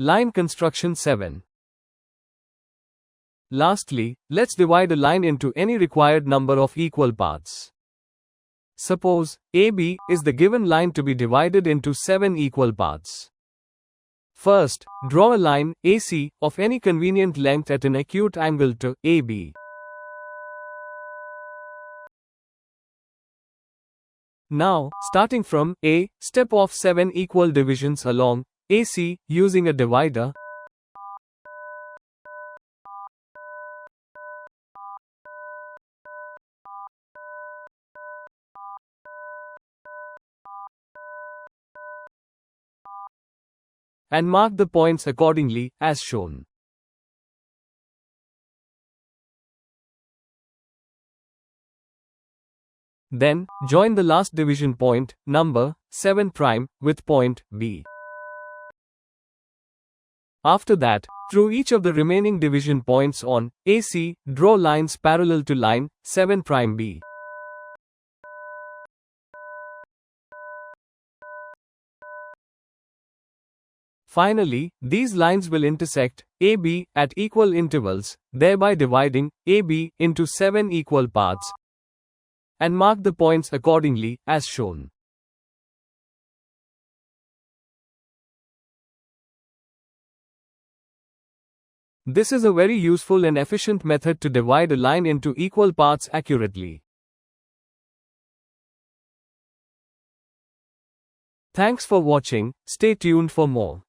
Line construction 7. Lastly, let's divide a line into any required number of equal parts. Suppose AB is the given line to be divided into 7 equal parts. First, draw a line AC of any convenient length at an acute angle to AB. Now, starting from A, step off 7 equal divisions along AC using a divider. And mark the points accordingly, as shown. Then, join the last division point, number 7', with point B. After that, through each of the remaining division points on AC, draw lines parallel to line 7'B. Finally, these lines will intersect AB at equal intervals, thereby dividing AB into 7 equal parts, and mark the points accordingly, as shown. This is a very useful and efficient method to divide a line into equal parts accurately. Thanks for watching. Stay tuned for more.